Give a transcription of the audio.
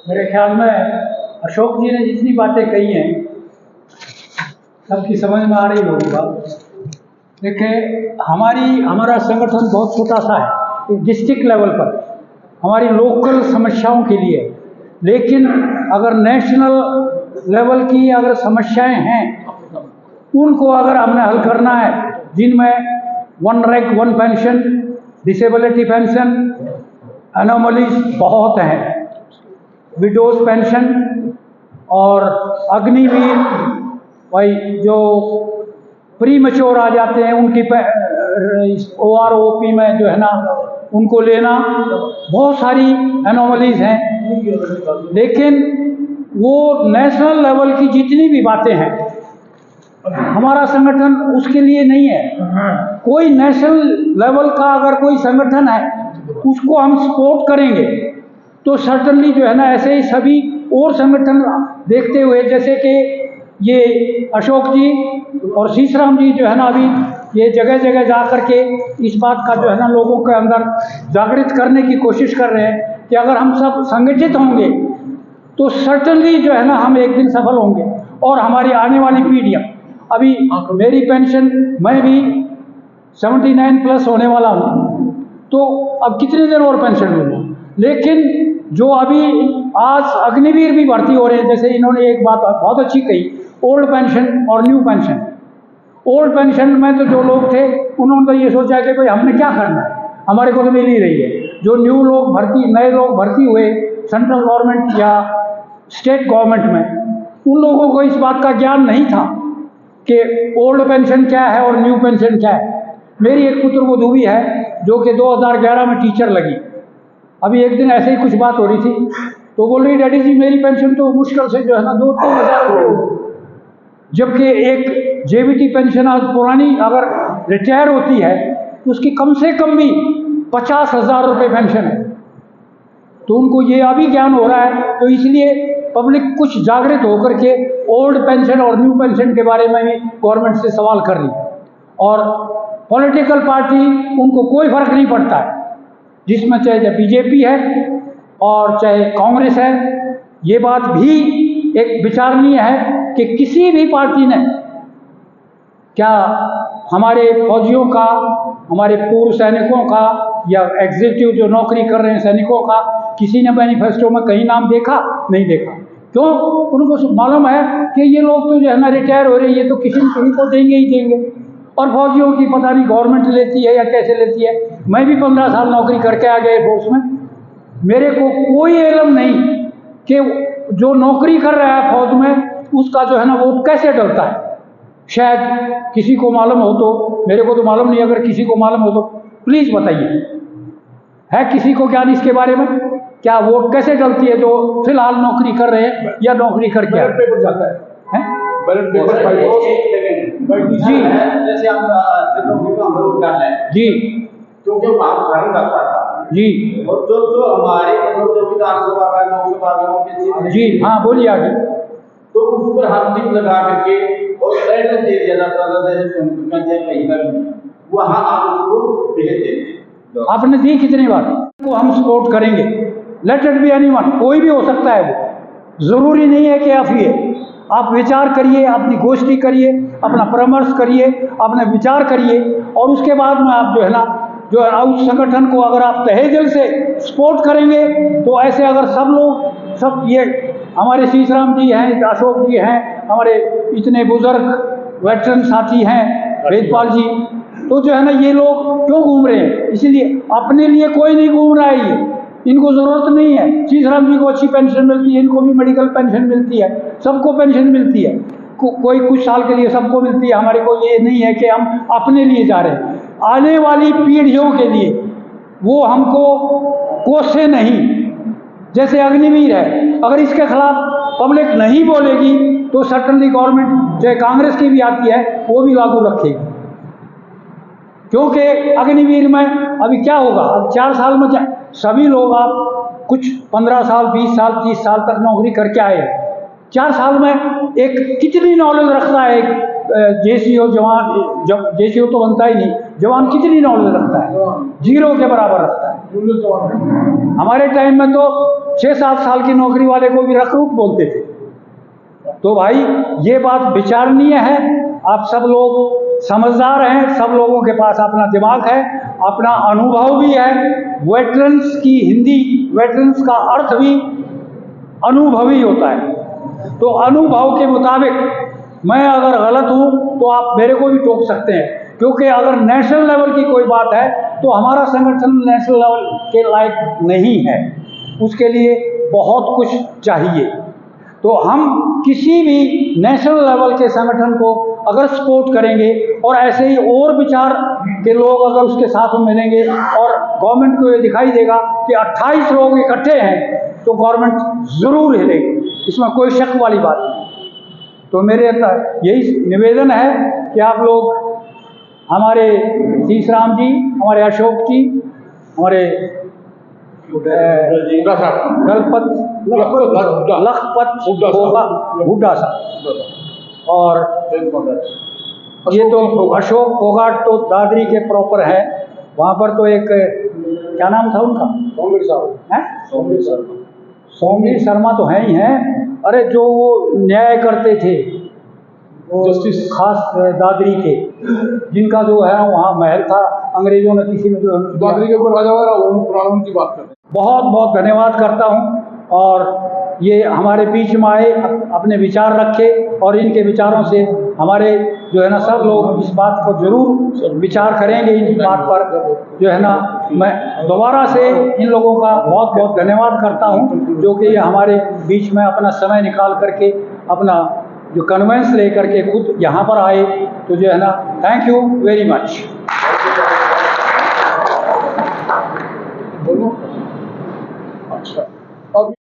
मेरे ख्याल में अशोक जी ने जितनी बातें कही हैं सबकी समझ में आ रही होगी बात। देखिए, हमारा संगठन बहुत छोटा सा है, एक डिस्ट्रिक्ट लेवल पर हमारी लोकल समस्याओं के लिए, लेकिन अगर नेशनल लेवल की अगर समस्याएं हैं उनको अगर हमने हल करना है, जिनमें 1 rank 1 pension, disability pension, anomalies बहुत हैं, विडोज पेंशन और अग्निवीर, भाई जो प्री मैच्योर आ जाते हैं उनकी OROP में जो है ना उनको लेना, बहुत सारी एनोमलीज हैं। लेकिन वो नेशनल लेवल की जितनी भी बातें हैं हमारा संगठन उसके लिए नहीं है। कोई नेशनल लेवल का अगर कोई संगठन है उसको हम सपोर्ट करेंगे तो सर्टनली जो है ना ऐसे ही सभी और संगठन देखते हुए, जैसे कि ये अशोक जी और शीशराम जी जो है ना अभी ये जगह जगह जा करके इस बात का जो है ना लोगों के अंदर जागृत करने की कोशिश कर रहे हैं कि अगर हम सब संगठित होंगे तो सर्टनली जो है ना हम एक दिन सफल होंगे। और हमारी आने वाली पीढ़ियाँ, अभी मेरी पेंशन, मैं भी 79 प्लस होने वाला हूँ, तो अब कितने दिन और पेंशन लूँगा। लेकिन जो अभी आज अग्निवीर भी भर्ती हो रहे हैं, जैसे इन्होंने एक बात बहुत अच्छी कही, ओल्ड पेंशन और न्यू पेंशन। ओल्ड पेंशन में तो जो लोग थे उन्होंने तो ये सोचा कि भाई हमने क्या करना है, हमारे को तो मिल ही रही है। जो नए लोग भर्ती हुए सेंट्रल गवर्नमेंट या स्टेट गवर्नमेंट में, उन लोगों को इस बात का ज्ञान नहीं था कि ओल्ड पेंशन क्या है और न्यू पेंशन क्या है। मेरी एक पुत्रवधू भी है जो कि 2011 में टीचर लगी। अभी एक दिन ऐसे ही कुछ बात हो रही थी तो बोल रही, डैडी जी मेरी पेंशन तो मुश्किल से जो है ना 2-3 हज़ार रुपये हो, जबकि एक JBT पेंशन आज पुरानी अगर रिटायर होती है तो उसकी कम से कम भी 50,000 रुपये पेंशन है। तो उनको ये अभी ज्ञान हो रहा है, तो इसलिए पब्लिक कुछ जागृत होकर के ओल्ड पेंशन और न्यू पेंशन के बारे में भी गवर्नमेंट से सवाल कर रही है। और पॉलिटिकल पार्टी उनको कोई फर्क नहीं पड़ता है, जिसमें चाहे BJP है और चाहे कांग्रेस है। ये बात भी एक विचारणीय है कि किसी भी पार्टी ने क्या हमारे फौजियों का, हमारे पूर्व सैनिकों का या एग्जीक्यूटिव जो नौकरी कर रहे हैं सैनिकों का, किसी ने मैनिफेस्टो में कहीं नाम देखा? नहीं देखा। क्यों? उनको मालूम है कि ये लोग तो जो है ना रिटायर हो रहे हैं, ये तो किसी न किसी को देंगे ही देंगे। और फौजियों की पता नहीं गवर्नमेंट लेती है या कैसे लेती है। मैं भी 15 साल नौकरी करके आ गया एयरफोर्स में, मेरे को कोई इल्म नहीं कि जो नौकरी कर रहा है फौज में उसका जो है ना वो कैसे डलता है। शायद किसी को मालूम हो तो, मेरे को तो मालूम नहीं, अगर किसी को मालूम हो तो प्लीज़ बताइए। है किसी को ज्ञान इसके बारे में? क्या वोट कैसे डलती है जो फिलहाल नौकरी कर रहे हैं या नौकरी करके बैलेट पेपर जाता है? बैलेट पेपर जी, जैसे हम वोट डालना है जी, क्योंकि वहाँ भरण करता था जी, और जो हमारे जो विधानसभा का लोकसभा में जी, हाँ बोलिए आगे। तो उस पर हम टिक लगा करके और एड्रेस दे दिया जाता था, जैसे कहीं पर वहाँ आप उसको भेज देते। आपने दी कितनी बार? को हम सपोर्ट करेंगे, लेट इट बी एनीवन, कोई भी हो सकता है, वो जरूरी नहीं है कि आप ये, आप विचार करिए, अपनी गोष्ठी करिए, अपना परामर्श करिए, अपने विचार करिए, और उसके बाद में आप जो है ना जो है उस संगठन को अगर आप तहे दिल से सपोर्ट करेंगे तो ऐसे अगर सब लोग, सब ये हमारे शीशराम जी हैं, अशोक जी हैं, हमारे इतने बुजुर्ग वेटरन साथी हैं, वेदपाल जी, तो जो है ना ये लोग क्यों घूम रहे हैं? इसलिए अपने लिए कोई नहीं घूम रहा है, ये इनको जरूरत नहीं है। शीशराम जी को अच्छी पेंशन मिलती है, इनको भी मेडिकल पेंशन मिलती है, सबको पेंशन मिलती है, कोई कुछ साल के लिए सबको मिलती है। हमारे को ये नहीं है कि हम अपने लिए जा रहे हैं, आने वाली पीढ़ियों के लिए वो हमको कोसे नहीं। जैसे अग्निवीर है, अगर इसके खिलाफ पब्लिक नहीं बोलेगी तो सर्टनली गवर्नमेंट चाहे कांग्रेस की भी आती है वो भी लागू रखेगी। क्योंकि अग्निवीर में अभी क्या होगा, अब 4 साल में क्या सभी लोग, आप कुछ 15 साल 20 साल 30 साल तक नौकरी करके आए, 4 साल में एक कितनी नॉलेज रखता है जेसीओ जवान, जब जेसीओ तो बनता ही नहीं, जवान कितनी नॉलेज रखता है, जीरो के बराबर रखता है। हमारे टाइम में तो 6-7 साल की नौकरी वाले को भी रखरूट बोलते थे। तो भाई ये बात विचारणीय है। आप सब लोग समझदार हैं, सब लोगों के पास अपना दिमाग है, अपना अनुभव भी है। वेटरन्स की हिंदी, वेटरन्स का अर्थ भी अनुभवी होता है। तो अनुभव के मुताबिक मैं अगर गलत हूं तो आप मेरे को भी टोक सकते हैं, क्योंकि अगर नेशनल लेवल की कोई बात है तो हमारा संगठन नेशनल लेवल के लायक नहीं है, उसके लिए बहुत कुछ चाहिए। तो हम किसी भी नेशनल लेवल के संगठन को अगर सपोर्ट करेंगे और ऐसे ही और विचार के लोग अगर उसके साथ में मिलेंगे और गवर्नमेंट को ये दिखाई देगा कि 28 लोग इकट्ठे हैं, तो गवर्नमेंट जरूर हिलेगी, इसमें कोई शक वाली बात नहीं। तो मेरे यही निवेदन है कि आप लोग हमारे तीसराम जी, हमारे अशोक जी, हमारे लखपत हुड्डा साहब, और ये तो अशोक फोगाट तो दादरी के प्रॉपर है। वहाँ पर तो एक क्या नाम था उनका, सोमवीर साहब हैं, सोमवीर शर्मा तो हैं ही हैं। अरे जो वो न्याय करते थे, जस्टिस खास दादरी के, जिनका जो है वहाँ महल था, अंग्रेजों ने किसी में जो दादरी के ऊपर राजा पुराणों की बात करते। बहुत बहुत धन्यवाद करता हूँ, और ये हमारे बीच में आए, अपने विचार रखे, और इनके विचारों से हमारे जो है ना सब लोग इस बात को जरूर विचार करेंगे। इन बात पर जो है ना मैं दोबारा से इन लोगों का बहुत बहुत धन्यवाद करता हूँ, जो कि ये हमारे बीच में अपना समय निकाल करके अपना जो कन्वेंस लेकर के खुद यहाँ पर आए, तो जो है ना थैंक यू वेरी मच। अच्छा।